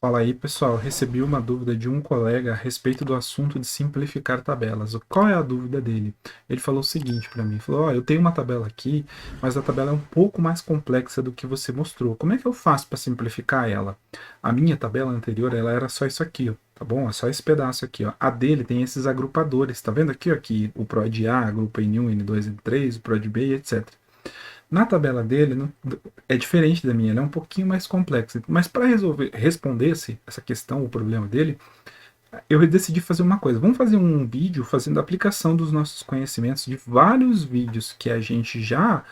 Fala aí, pessoal. Recebi uma dúvida de um colega a respeito do assunto de simplificar tabelas. Qual é a dúvida dele? Ele falou o seguinte para mim, falou: "Ó, eu tenho uma tabela aqui, mas a tabela é um pouco mais complexa do que você mostrou. Como é que eu faço para simplificar ela? A minha tabela anterior, ela era só isso aqui, ó, tá bom? É só esse pedaço aqui, ó. A dele tem esses agrupadores, tá vendo aqui, ó, que o PROD A agrupa N1, N2, N3, o PROD B, etc. Na tabela dele, é diferente da minha, ela é um pouquinho mais complexa. Mas para resolver, responder essa questão, o problema dele, eu decidi fazer uma coisa. Vamos fazer um vídeo fazendo a aplicação dos nossos conhecimentos de vários vídeos que a gente já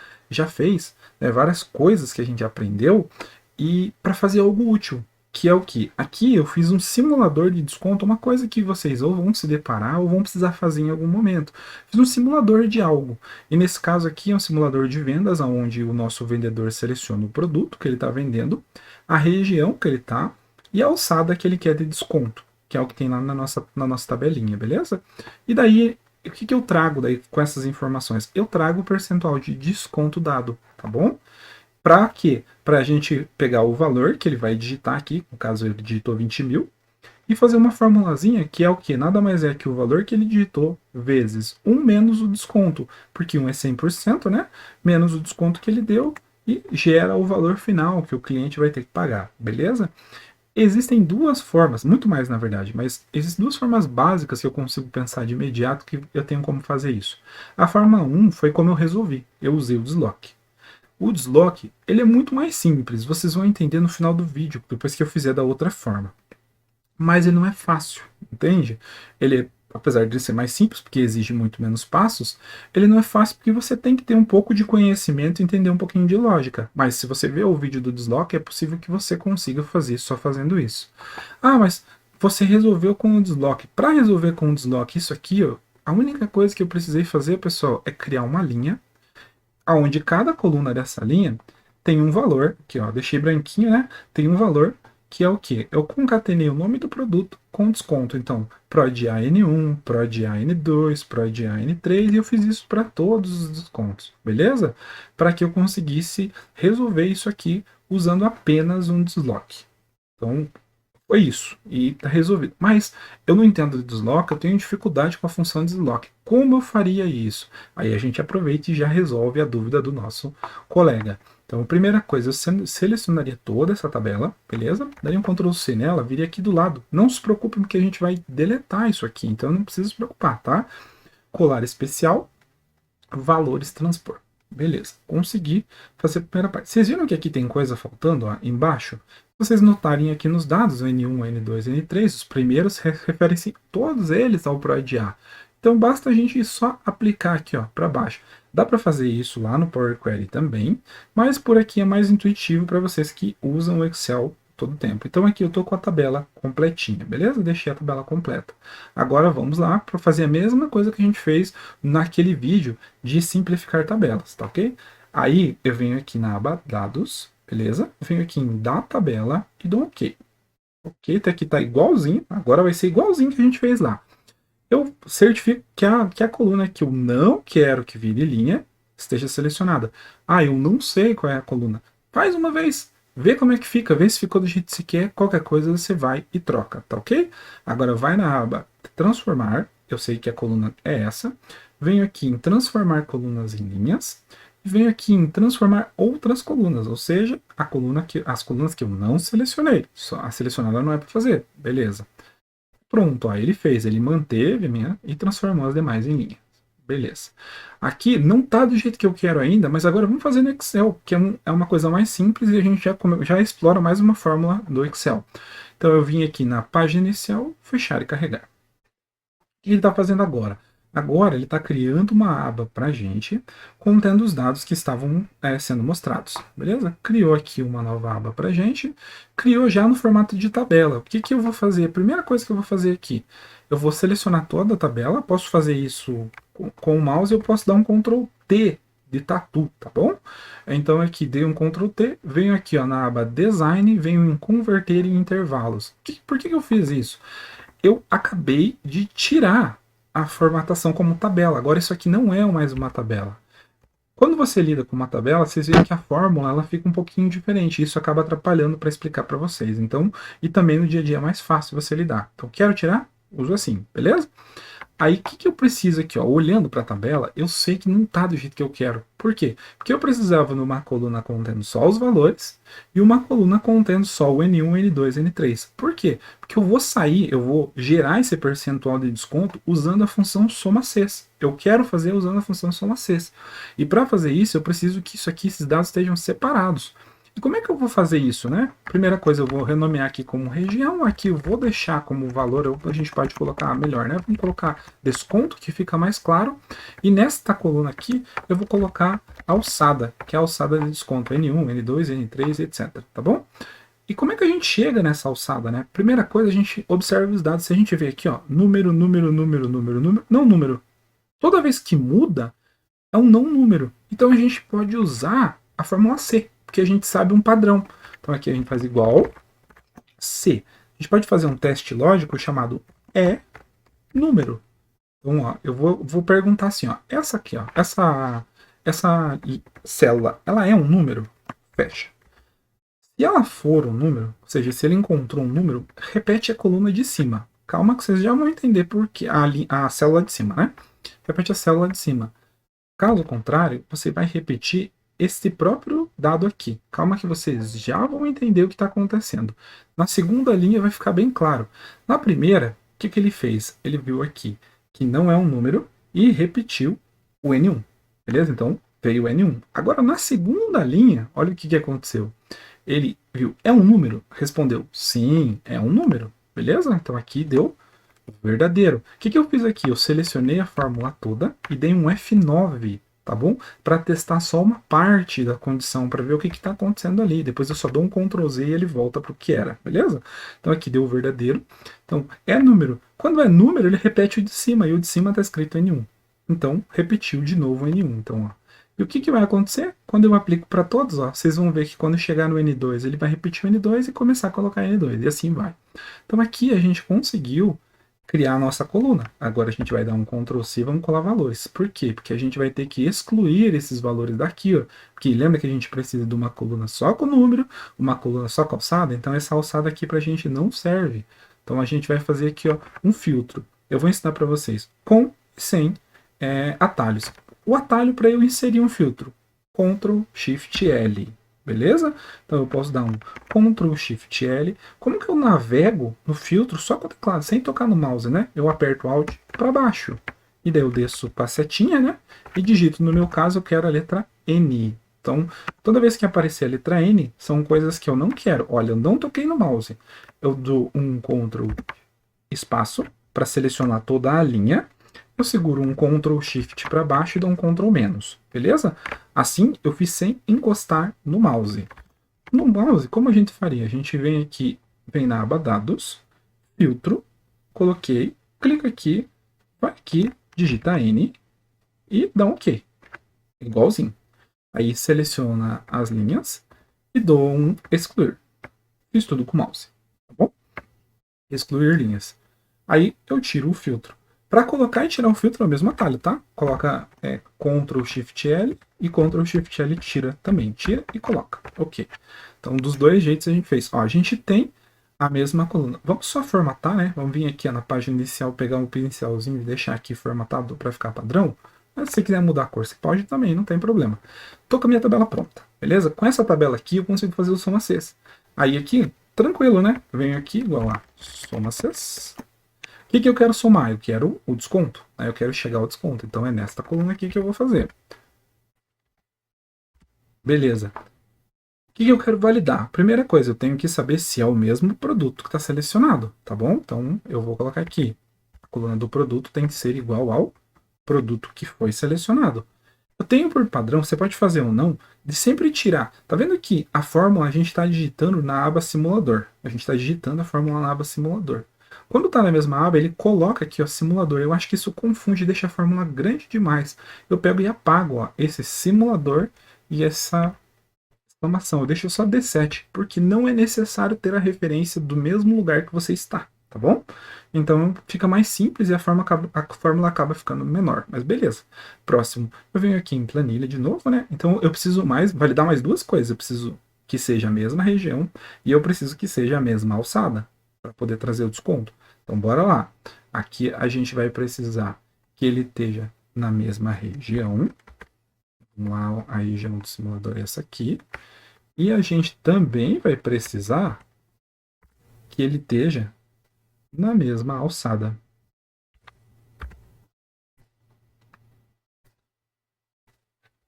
fez, né, várias coisas que a gente aprendeu, e para fazer algo útil. Que é o que? Aqui eu fiz um simulador de desconto, uma coisa que vocês ou vão se deparar ou vão precisar fazer em algum momento. Fiz um simulador de algo. E nesse caso aqui é um simulador de vendas, onde o nosso vendedor seleciona o produto que ele está vendendo, a região que ele está e a alçada que ele quer de desconto, que é o que tem lá na nossa tabelinha, beleza? E daí, o que eu trago daí com essas informações? Eu trago o percentual de desconto dado, tá bom? Para quê? Para a gente pegar o valor que ele vai digitar aqui, no caso ele digitou 20 mil, e fazer uma formulazinha que é o que? Nada mais é que o valor que ele digitou vezes um menos o desconto, porque um é 100%, né? Menos o desconto que ele deu e gera o valor final que o cliente vai ter que pagar, beleza? Existem duas formas, muito mais na verdade, mas existem duas formas básicas que eu consigo pensar de imediato que eu tenho como fazer isso. A forma um foi como eu resolvi, eu usei o desloque. O desloque, ele é muito mais simples, vocês vão entender no final do vídeo, depois que eu fizer da outra forma. Mas ele não é fácil, entende? Ele, apesar de ser mais simples, porque exige muito menos passos, ele não é fácil porque você tem que ter um pouco de conhecimento e entender um pouquinho de lógica. Mas se você ver o vídeo do desloque, é possível que você consiga fazer só fazendo isso. Ah, mas você resolveu com o desloque. Para resolver com o desloque isso aqui, ó, a única coisa que eu precisei fazer, pessoal, é criar uma linha onde cada coluna dessa linha tem um valor, aqui ó, deixei branquinho, né? Tem um valor que é o que? Eu concatenei o nome do produto com desconto. Então, PROD A N1, PROD A N2, PROD A N3, e eu fiz isso para todos os descontos, beleza? Para que eu conseguisse resolver isso aqui usando apenas um desloque. Então, foi isso. E tá resolvido. Mas eu não entendo de desloque, eu tenho dificuldade com a função de desloque. Como eu faria isso? Aí a gente aproveita e já resolve a dúvida do nosso colega. Então, a primeira coisa, eu selecionaria toda essa tabela, beleza? Daria um Ctrl C nela, viria aqui do lado. Não se preocupe porque a gente vai deletar isso aqui, então não precisa se preocupar, tá? Colar especial, valores transpor. Beleza, consegui fazer a primeira parte. Vocês viram que aqui tem coisa faltando ó, embaixo? Se vocês notarem aqui nos dados, N1, N2, N3, os primeiros referem-se todos eles ao PROD A. Então basta a gente só aplicar aqui para baixo. Dá para fazer isso lá no Power Query também, mas por aqui é mais intuitivo para vocês que usam o Excel todo o tempo. Então aqui eu estou com a tabela completinha, beleza? Deixei a tabela completa. Agora vamos lá para fazer a mesma coisa que a gente fez naquele vídeo de simplificar tabelas, tá ok? Aí eu venho aqui na aba Dados, beleza? Eu venho aqui em Da Tabela e dou OK. OK, até aqui tá igualzinho, agora vai ser igualzinho que a gente fez lá. Eu certifico que a coluna que eu não quero que vire linha esteja selecionada. Ah, eu não sei qual é a coluna. Faz uma vez, vê como é que fica, vê se ficou do jeito que você quer, qualquer coisa você vai e troca, tá ok? Agora vai na aba Transformar, eu sei que a coluna é essa. Venho aqui em Transformar colunas em linhas. E venho aqui em Transformar outras colunas, ou seja, as colunas que eu não selecionei. Só a selecionada não é para fazer, beleza. Pronto, aí ele fez, ele manteve a minha e transformou as demais em linha. Beleza. Aqui não está do jeito que eu quero ainda, mas agora vamos fazer no Excel, que é uma coisa mais simples e a gente já explora mais uma fórmula do Excel. Então eu vim aqui na página inicial, fechar e carregar. O que ele está fazendo agora? Agora ele está criando uma aba para a gente, contendo os dados que estavam sendo mostrados, beleza? Criou aqui uma nova aba para a gente, criou já no formato de tabela. O que eu vou fazer? A primeira coisa que eu vou fazer aqui, eu vou selecionar toda a tabela, posso fazer isso com o mouse, eu posso dar um Ctrl T de tatu, tá bom? Então aqui dei um Ctrl T, venho aqui ó, na aba Design, venho em Converter em Intervalos. Por que eu fiz isso? Eu acabei de tirar a formatação como tabela. Agora isso aqui não é mais uma tabela. Quando você lida com uma tabela, vocês veem que a fórmula ela fica um pouquinho diferente. Isso acaba atrapalhando para explicar para vocês. Então, e também no dia a dia é mais fácil você lidar. Então, quero tirar? Uso assim, beleza? Aí, o que eu preciso aqui? Ó, olhando para a tabela, eu sei que não está do jeito que eu quero. Por quê? Porque eu precisava numa coluna contendo só os valores e uma coluna contendo só o N1, N2, N3. Por quê? Porque eu vou gerar esse percentual de desconto usando a função soma-cs. Eu quero fazer usando a função soma-cs. E para fazer isso, eu preciso que isso aqui, esses dados estejam separados. E como é que eu vou fazer isso, né? Primeira coisa, eu vou renomear aqui como região, aqui eu vou deixar como valor, a gente pode colocar melhor, né? Vamos colocar desconto, que fica mais claro. E nesta coluna aqui, eu vou colocar alçada, que é a alçada de desconto, N1, N2, N3, etc, tá bom? E como é que a gente chega nessa alçada, né? Primeira coisa, a gente observa os dados. Se a gente vê aqui, ó, número, não número. Toda vez que muda, é um não número. Então a gente pode usar a fórmula C, porque a gente sabe um padrão. Então aqui a gente faz igual C. A gente pode fazer um teste lógico chamado é número. Então, ó, eu vou perguntar assim, ó, essa aqui, ó, essa célula, ela é um número? Fecha. Se ela for um número, ou seja, se ele encontrou um número, repete a coluna de cima. Calma que vocês já vão entender por que a célula de cima, né? Repete a célula de cima. Caso contrário, você vai repetir este próprio dado aqui. Calma que vocês já vão entender o que está acontecendo. Na segunda linha vai ficar bem claro. Na primeira, o que ele fez? Ele viu aqui que não é um número e repetiu o N1. Beleza? Então, veio o N1. Agora, na segunda linha, olha o que aconteceu. Ele viu, é um número? Respondeu, sim, é um número. Beleza? Então aqui deu verdadeiro. O que eu fiz aqui? Eu selecionei a fórmula toda e dei um F9, tá bom? Para testar só uma parte da condição, para ver o que está acontecendo ali. Depois eu só dou um Ctrl Z e ele volta para o que era, beleza? Então aqui deu o verdadeiro. Então é número. Quando é número, ele repete o de cima, e o de cima está escrito N1. Então repetiu de novo o N1. Então, ó. E o que vai acontecer? Quando eu aplico para todos, ó, vocês vão ver que quando chegar no N2, ele vai repetir o N2 e começar a colocar N2, e assim vai. Então aqui a gente conseguiu criar a nossa coluna. Agora a gente vai dar um Ctrl C e vamos colar valores. Por quê? Porque a gente vai ter que excluir esses valores daqui, ó. Porque lembra que a gente precisa de uma coluna só com número, uma coluna só com alçada? Então essa alçada aqui pra gente não serve. Então a gente vai fazer aqui, ó, um filtro. Eu vou ensinar para vocês com e sem atalhos. O atalho para eu inserir um filtro, Ctrl Shift L. Beleza? Então eu posso dar um Ctrl Shift L. Como que eu navego no filtro só com o teclado, sem tocar no mouse, né? Eu aperto Alt para baixo. E daí eu desço para a setinha, né? E digito, no meu caso, eu quero a letra N. Então, toda vez que aparecer a letra N, são coisas que eu não quero. Olha, eu não toquei no mouse. Eu dou um Ctrl espaço para selecionar toda a linha. Eu seguro um Ctrl Shift para baixo e dou um Ctrl menos, beleza? Assim eu fiz sem encostar no mouse. No mouse, como a gente faria? A gente vem aqui, vem na aba Dados, Filtro, coloquei, clica aqui, vai aqui, digita N e dá um OK. Igualzinho. Aí seleciona as linhas e dou um Excluir. Fiz tudo com o mouse, tá bom? Excluir linhas. Aí eu tiro o filtro. Para colocar e tirar o filtro é o mesmo atalho, tá? Coloca Ctrl Shift L e Ctrl Shift L tira também. Tira e coloca. Ok. Então, dos dois jeitos a gente fez. Ó, a gente tem a mesma coluna. Vamos só formatar, né? Vamos vir aqui na página inicial, pegar um pincelzinho e deixar aqui formatado para ficar padrão. Mas se você quiser mudar a cor, você pode também, não tem problema. Tô com a minha tabela pronta, beleza? Com essa tabela aqui eu consigo fazer o soma-cs. Aí aqui, tranquilo, né? Eu venho aqui, igual a soma-cs. O que eu quero somar? Eu quero o desconto. Eu quero chegar ao desconto. Então é nesta coluna aqui que eu vou fazer. Beleza. O que eu quero validar? Primeira coisa, eu tenho que saber se é o mesmo produto que está selecionado, tá bom? Então eu vou colocar aqui. A coluna do produto tem que ser igual ao produto que foi selecionado. Eu tenho por padrão, você pode fazer ou não, de sempre tirar. Tá vendo que a fórmula a gente está digitando na aba simulador. A gente está digitando a fórmula na aba simulador. Quando está na mesma aba, ele coloca aqui, ó, simulador. Eu acho que isso confunde e deixa a fórmula grande demais. Eu pego e apago, ó, esse simulador e essa exclamação. Eu deixo só D7, porque não é necessário ter a referência do mesmo lugar que você está, tá bom? Então fica mais simples e a fórmula acaba ficando menor, mas beleza. Próximo, eu venho aqui em planilha de novo, né? Então eu preciso validar mais duas coisas. Eu preciso que seja a mesma região e eu preciso que seja a mesma alçada para poder trazer o desconto. Então bora lá. Aqui a gente vai precisar que ele esteja na mesma região. Vamos lá, a região do simulador é essa aqui. E a gente também vai precisar que ele esteja na mesma alçada.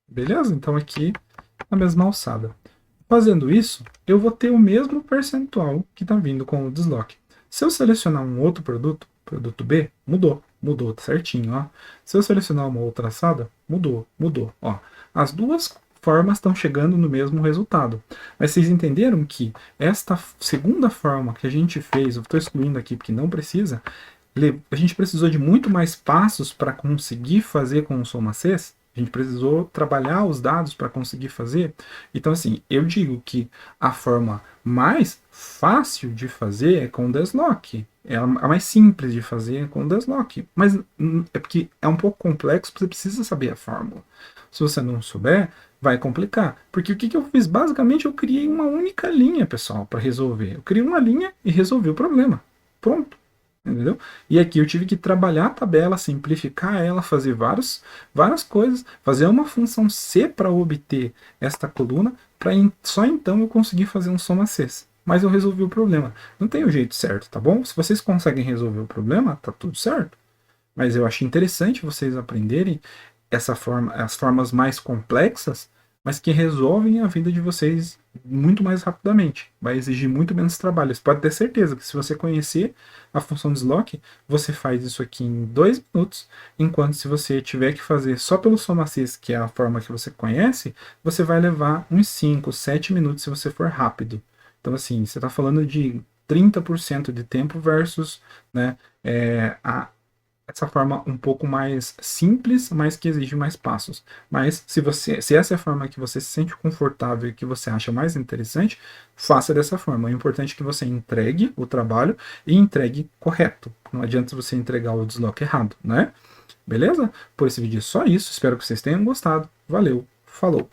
Beleza? Então aqui na mesma alçada. Fazendo isso, eu vou ter o mesmo percentual que está vindo com o desloque. Se eu selecionar um outro produto, produto B, mudou certinho, ó. Se eu selecionar uma outra alçada, mudou, ó. As duas formas estão chegando no mesmo resultado. Mas vocês entenderam que esta segunda forma que a gente fez, eu estou excluindo aqui porque não precisa, a gente precisou de muito mais passos para conseguir fazer com o SomaCs. A gente precisou trabalhar os dados para conseguir fazer. Então, assim, eu digo que a forma mais fácil de fazer é com deslock. É a mais simples de fazer é com deslock. Mas é porque é um pouco complexo, você precisa saber a fórmula. Se você não souber, vai complicar. Porque o que eu fiz? Basicamente, eu criei uma única linha, pessoal, para resolver. Eu criei uma linha e resolvi o problema. Pronto. Entendeu? E aqui eu tive que trabalhar a tabela, simplificar ela, fazer várias coisas, fazer uma função C para obter esta coluna, para só então eu conseguir fazer um soma Cs. Mas eu resolvi o problema. Não tem o jeito certo, tá bom? Se vocês conseguem resolver o problema, tá tudo certo. Mas eu achei interessante vocês aprenderem as formas mais complexas, mas que resolvem a vida de vocês muito mais rapidamente. Vai exigir muito menos trabalho. Você pode ter certeza que se você conhecer a função deslock, você faz isso aqui em 2 minutos, enquanto se você tiver que fazer só pelo SomaSys, que é a forma que você conhece, você vai levar uns 5, 7 minutos se você for rápido. Então, assim, você está falando de 30% de tempo versus, né, essa forma um pouco mais simples, mas que exige mais passos. Mas se essa é a forma que você se sente confortável e que você acha mais interessante, faça dessa forma. O importante é que você entregue o trabalho e entregue correto. Não adianta você entregar o desloque errado, né? Beleza? Por esse vídeo é só isso. Espero que vocês tenham gostado. Valeu, falou!